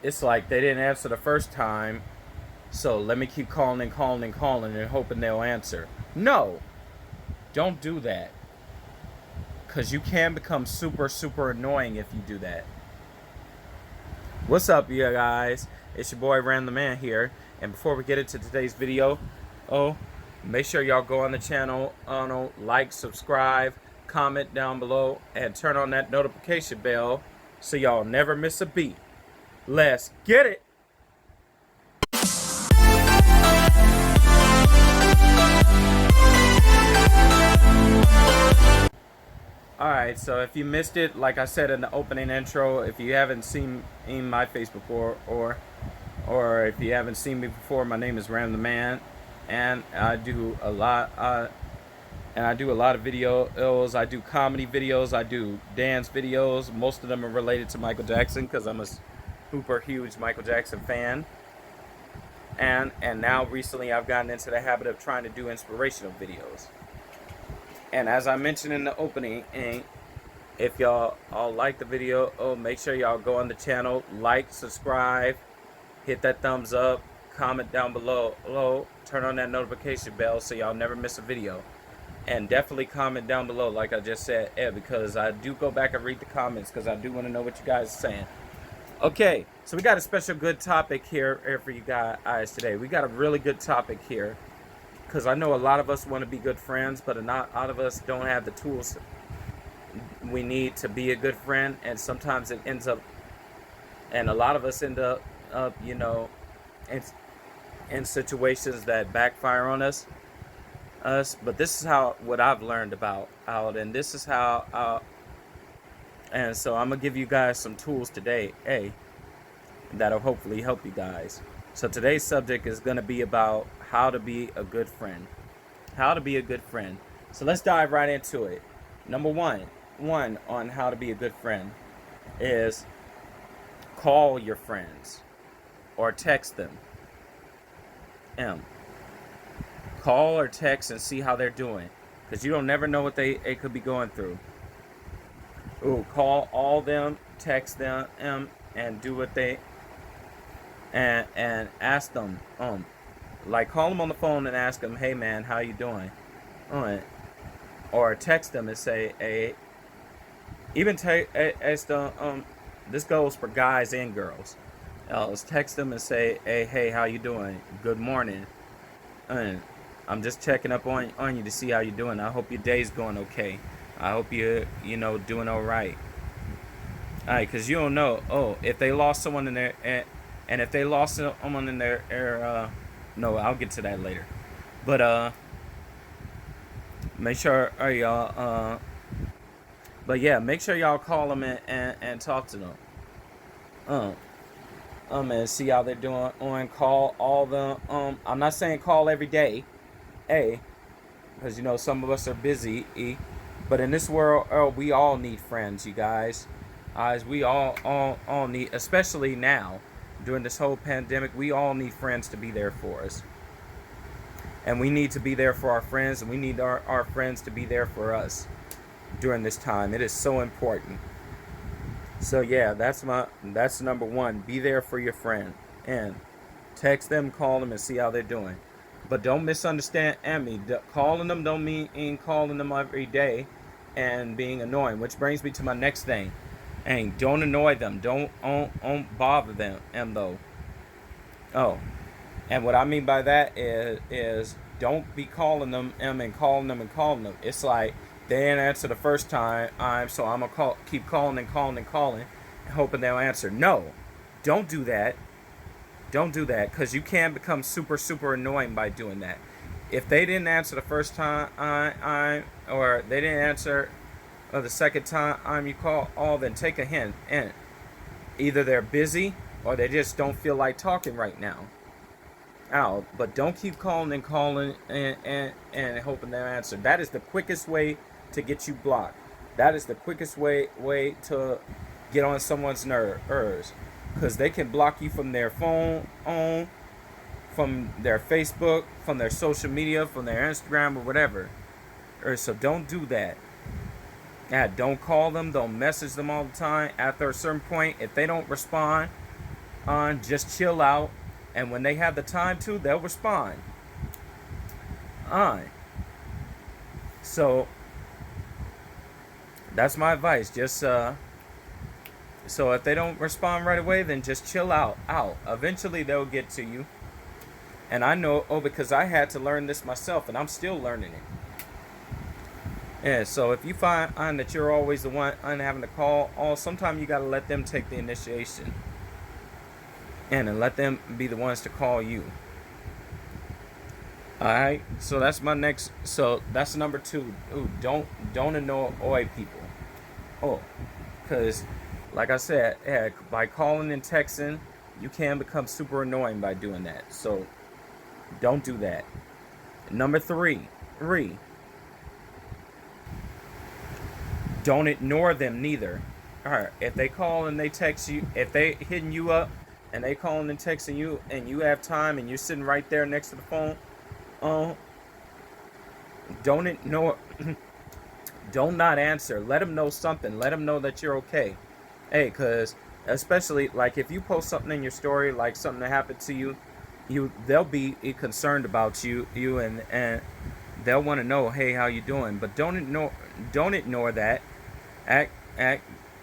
it's like they didn't answer the first time, so let me keep calling and calling and calling and hoping they'll answer. No, don't do that. Because you can become super, super annoying if you do that. What's up, you guys? It's your boy, Ram the Man here. And before we get into today's video, make sure y'all go on the channel, like, subscribe, comment down below, and turn on that notification bell so y'all never miss a beat. Let's get it! Alright, so if you missed it, like I said in the opening intro, if you haven't seen my face before, or if you haven't seen me before, my name is Ram the Man, and I do a lot of videos. I do comedy videos, I do dance videos. Most of them are related to Michael Jackson because I'm a super huge Michael Jackson fan. And now recently I've gotten into the habit of trying to do inspirational videos. And as I mentioned in the opening, if y'all all like the video, make sure y'all go on the channel, like, subscribe, hit that thumbs up, comment down below, turn on that notification bell so y'all never miss a video. And definitely comment down below, like I just said, because I do go back and read the comments because I do want to know what you guys are saying. Okay, so we got a special good topic here for you guys today. We got a really good topic here. Because I know a lot of us want to be good friends, but a lot of us don't have the tools we need to be a good friend. And sometimes it ends up, and a lot of us end up you know, in situations that backfire on us. But this is what I've learned and this is how, and so I'm going to give you guys some tools today, that'll hopefully help you guys. So today's subject is going to be about how to be a good friend. How to be a good friend. So let's dive right into it. Number one on how to be a good friend is call your friends or text them. Call or text and see how they're doing, because you don't never know what they could be going through. Call all them, text them, and do what they and ask them, like call them on the phone and ask them, hey man, how you doing? Or text them and say, hey, even text them, this goes for guys and girls. Let's text them and say, hey, how you doing? Good morning. I'm just checking up on you to see how you're doing. I hope your day's going okay. I hope you're, doing all right. All right, because you don't know, if they lost someone in their, and if they lost someone in their, no, I'll get to that later. But, make sure, y'all, but yeah, make sure y'all call them and talk to them. And see how they're doing. Call all the, I'm not saying call every day, because, some of us are busy, but in this world, we all need friends, you guys. We all need, especially now, during this whole pandemic, we all need friends to be there for us. And we need to be there for our friends, and we need our friends to be there for us during this time. It is so important. So yeah, that's number one. Be there for your friend. And text them, call them, and see how they're doing. But don't misunderstand me. Calling them don't mean calling them every day and being annoying. Which brings me to my next thing. Don't annoy them. Don't bother them, though. And what I mean by that is don't be calling them and calling them and calling them. It's like they didn't answer the first time, so I'm gonna keep calling and calling and calling, hoping they'll answer. No, don't do that. Don't do that, because you can become super, super annoying by doing that. If they didn't answer the first time, or they didn't answer the second time you call, then take a hint. And either they're busy or they just don't feel like talking right now. But don't keep calling and calling and hoping they'll answer. That is the quickest way to get you blocked. That is the quickest way to get on someone's nerves. Because they can block you from their phone, from their Facebook, from their social media, from their Instagram, or whatever. So don't do that. Don't call them. Don't message them all the time. After a certain point, if they don't respond, on, just chill out, and when they have the time to, they'll respond. On. So that's my advice. Just so if they don't respond right away, then just chill out. Eventually they'll get to you. And I know, because I had to learn this myself, and I'm still learning it. Yeah, so if you find that you're always the one having to call, sometimes you got to let them take the initiation, and let them be the ones to call you. All right, so that's my next. So that's number 2. Ooh, don't annoy people. Oh, because like I said, by calling and texting, you can become super annoying by doing that. So don't do that. Number 3. Don't ignore them neither. All right, if they call and they text you, if they hitting you up and they calling and texting you, and you have time and you're sitting right there next to the phone, don't ignore. Don't not answer. Let them know something. Let them know that you're okay. Hey, because especially like if you post something in your story, like something that happened to you, they'll be concerned about you, and they'll want to know, hey, how you doing? But don't ignore that. Act,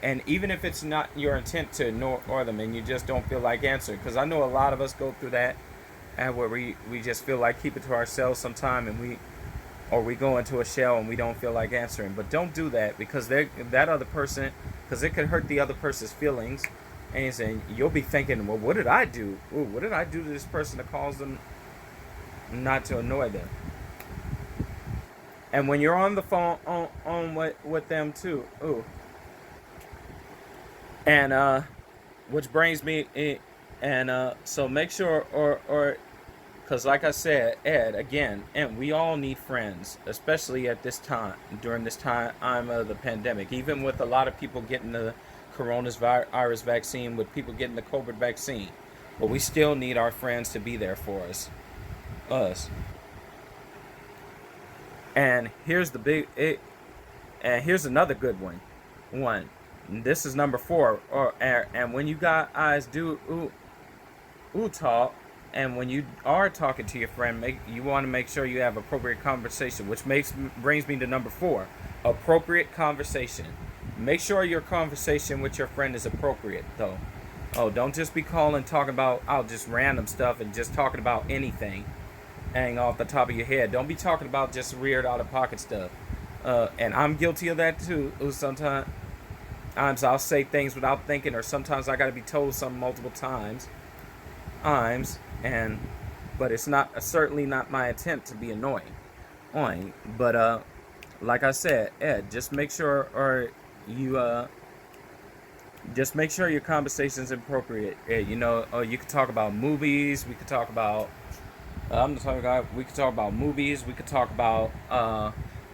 and even if it's not your intent to ignore them, and you just don't feel like answering, because I know a lot of us go through that, and where we just feel like keep it to ourselves sometime, and we go into a shell and we don't feel like answering. But don't do that, because that other person, because it could hurt the other person's feelings, and you'll be thinking, well, what did I do? Ooh, what did I do to this person to cause them not to annoy them? And when you're on the phone with them too, ooh. And which brings me, so make sure, or because like I said, Ed, again, and we all need friends, especially at this time, during this time of the pandemic. Even with a lot of people getting the coronavirus vaccine, with people getting the COVID vaccine, but we still need our friends to be there for us. And here's here's another good one. This is number 4. And when you guys do talk, and when you are talking to your friend, you want to make sure you have appropriate conversation, which brings me to number 4, appropriate conversation. Make sure your conversation with your friend is appropriate, though. Oh, don't just be calling, talking about just random stuff, and just talking about anything hang off the top of your head. Don't be talking about just weird out of pocket stuff. And I'm guilty of that too. Sometimes I'll say things without thinking, or sometimes I got to be told something multiple times. But it's certainly not my intent to be annoying. But like I said, Ed, just make sure, just make sure your conversation is appropriate. You could talk about movies. We could talk about. We could talk about movies. We could talk about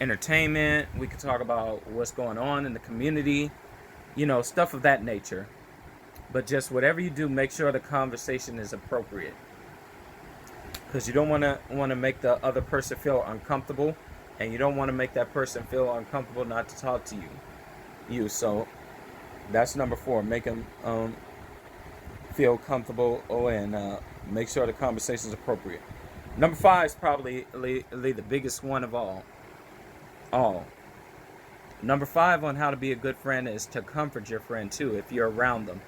entertainment. We could talk about what's going on in the community. Stuff of that nature. But just whatever you do, make sure the conversation is appropriate, because you don't want to make the other person feel uncomfortable, and you don't want to make that person feel uncomfortable not to talk to you. So that's number 4. Make them feel comfortable, and make sure the conversation is appropriate. Number 5 is probably the biggest one of all. Number 5 on how to be a good friend is to comfort your friend too if you're around them.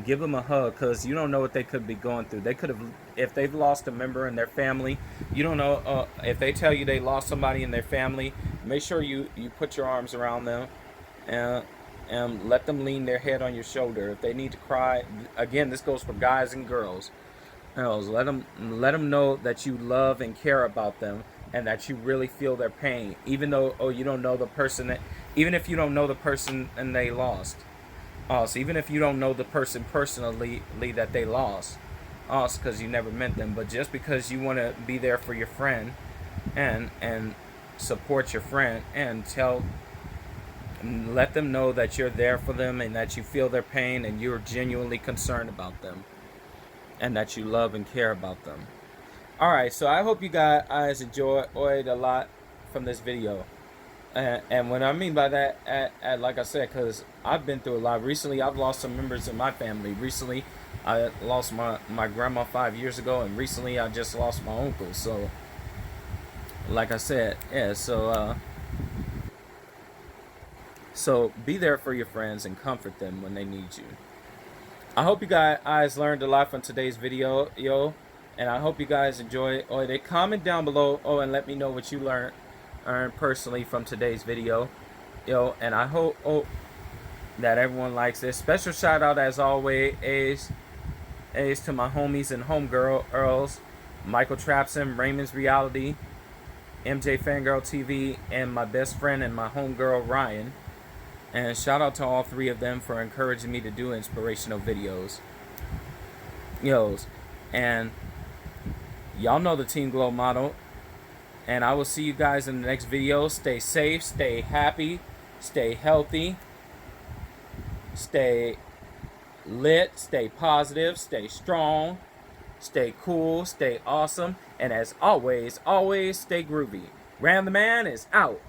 Give them a hug, because you don't know what they could be going through. They could have, if they've lost a member in their family, you don't know, if they tell you they lost somebody in their family, make sure you put your arms around them, and let them lean their head on your shoulder. If they need to cry, again, this goes for guys and girls. Let them know that you love and care about them, and that you really feel their pain, even though you don't know the person even if you don't know the person and they lost. So even if you don't know the person personally that they lost, because you never met them, but just because you want to be there for your friend, and support your friend, and let them know that you're there for them, and that you feel their pain, and you're genuinely concerned about them, and that you love and care about them. Alright, so I hope you guys enjoyed a lot from this video. And what I mean by that, like I said, because I've been through a lot. Recently, I've lost some members in my family. Recently, I lost my grandma 5 years ago, and recently I just lost my uncle. So, like I said, yeah. So be there for your friends and comfort them when they need you. I hope you guys learned a lot from today's video, yo, and I hope you guys enjoy it. Comment down below, and let me know what you learned personally from today's video, yo. And I hope that everyone likes this. Special shout out as always is to my homies and homegirls, Michael Trapson, Raymond's Reality, MJ Fangirl TV, and my best friend and my homegirl Ryan. And shout out to all three of them for encouraging me to do inspirational videos. And y'all know the Team Glow motto. And I will see you guys in the next video. Stay safe, stay happy, stay healthy, stay lit, stay positive, stay strong, stay cool, stay awesome, and as always, always stay groovy. Ram the Man is out.